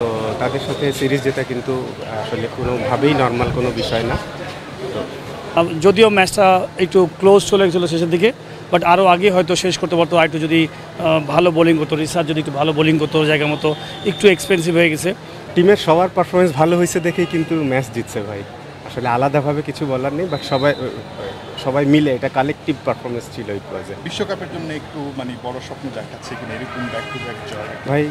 তো তাদের সাথে সিরিজ জেতা কিন্তু আসলে কোনোভাবেই নর্মাল কোনো বিষয় না। তো যদিও ম্যাচটা একটু ক্লোজ চলে গেছিলো শেষের দিকে, বাট আরও আগে হয়তো শেষ করতে পারতো। আর একটু যদি ভালো বোলিং করতো, রিসার্চ যদি একটু ভালো বোলিং করতো, জায়গা মতো একটু এক্সপেন্সিভ হয়ে গেছে। টিমের সবার পারফরমেন্স ভালো হয়েছে দেখেই কিন্তু ম্যাচ জিতছে ভাই। আসলে আলাদাভাবে কিছু বলার নেই, বাট সবাই মিলে এটা কালেকটিভ পারফরমেন্স ছিল এই পর্যায়ে। বিশ্বকাপের জন্য একটু বড় স্বপ্ন দেখাচ্ছে কিনা এরকম ব্যাক টু ব্যাক জয়? ভাই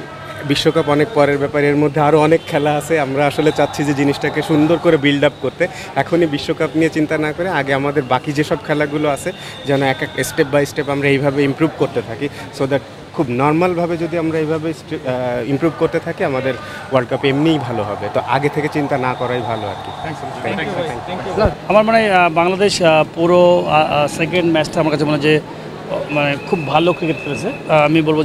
বিশ্বকাপ অনেক পরের ব্যাপার, এর মধ্যে আরও অনেক খেলা আছে। আমরা আসলে চাচ্ছি যে জিনিসটাকে সুন্দর করে বিল্ড আপ করতে। এখনই বিশ্বকাপ নিয়ে চিন্তা না করে আগে আমাদের বাকি যেসব খেলাগুলো আছে যেন এক স্টেপ বাই স্টেপ আমরা এইভাবে ইমপ্রুভ করতে থাকি, সো দ্যাট খুব নর্মালভাবে যদি আমরা এইভাবে ইমপ্রুভ করতে থাকি আমাদের ওয়ার্ল্ড কাপ এমনিই ভালো হবে। তো আগে থেকে চিন্তা না করাই ভালো আর কি। আমার মানে বাংলাদেশ পুরো সেকেন্ড ম্যাচটা আমার কাছে মনে হয় যে খুব ভালো ক্রিকেট খেলেছে। আমি বলবো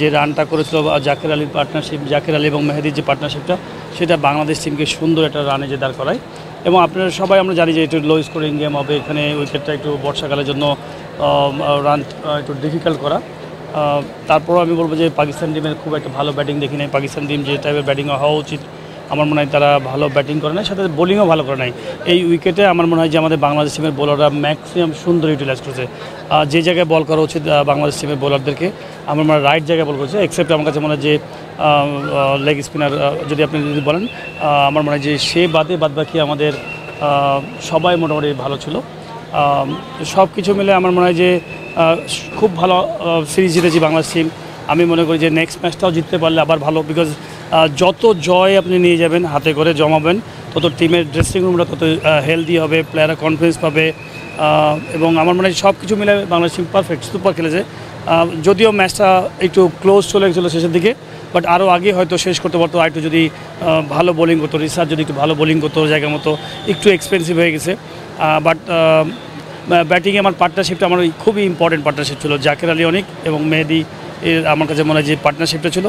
যে রানটা করেছিল জাকের আলীর পার্টনারশিপ, জাকের আলী এবং মেহেদির যে পার্টনারশিপটা, সেটা বাংলাদেশ টিমকে সুন্দর একটা রানে যে দাঁড় করায়। এবং আপনারা সবাই আমরা জানি যে একটু লো স্কোরিং গেম হবে এখানে, উইকেটটা একটু বর্ষাকালের জন্য রান একটু ডিফিকাল্ট করা। তারপরও আমি বলবো যে পাকিস্তান টিমের খুব একটা ভালো ব্যাটিং দেখি নাই। পাকিস্তান টিম যে টাইপের ব্যাটিং হওয়া উচিত আমার মনে হয় তারা ভালো ব্যাটিং করে নাই, সাথে বোলিংও ভালো করে নাই। এই উইকেটে আমার মনে হয় যে আমাদের বাংলাদেশ টিমের বোলাররা ম্যাক্সিমাম সুন্দর ইউটিলাইজ করেছে। যে জায়গায় বল করা উচিত বাংলাদেশ টিমের বোলারদেরকে আমার মনে হয় রাইট জায়গায় বল করেছে, এক্সেপ্ট আমার কাছে মনে হয় যে লেগ স্পিনার আপনি যদি বলেন, আমার মনে হয় যে সে বাদবাকি আমাদের সবাই মোটামুটি ভালো ছিল। সব কিছু মিলে আমার মনে হয় যে খুব ভালো সিরিজ জিতেছি বাংলাদেশ টিম। আমি মনে করি যে নেক্সট ম্যাচটাও জিততে পারলে আবার ভালো, বিকজ যত জয় আপনি নিয়ে যাবেন হাতে করে জমাবেন, তত টিমের ড্রেসিং রুমটা তত হেলদি হবে, প্লেয়াররা কনফিডেন্স পাবে। এবং আমার মনে হয় সব কিছু মিলে বাংলাদেশ টিম পারফেক্ট সুপার খেলেছে। যদিও ম্যাচটা একটু ক্লোজ চলে গেছিলো শেষের দিকে, বাট আরও আগে হয়তো শেষ করতে পারতো। আর একটু যদি ভালো বোলিং করতো, রিসার্চ যদি একটু ভালো বোলিং করতো, জায়গা মতো একটু এক্সপেন্সিভ হয়ে গেছে। বাট ব্যাটিংয়ে আমার পার্টনারশিপটা আমার খুবই ইম্পর্টেন্ট পার্টনারশিপ ছিল। জাকের আলী অনেক এবং মেহেদি এর আমার কাছে মনে হয় যে পার্টনারশিপটা ছিল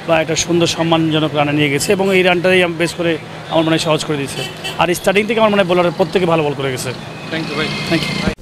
বা একটা সুন্দর সম্মানজনক রানে নিয়ে গেছে, এবং এই রানটাই বেশ করে আমার মনে হয় সহজ করে দিয়েছে। আর স্টার্টিং থেকে আমার মনে হয় বোলারের প্রত্যেকে ভালো বল করে গেছে। থ্যাংক ইউ ভাই। Thank you.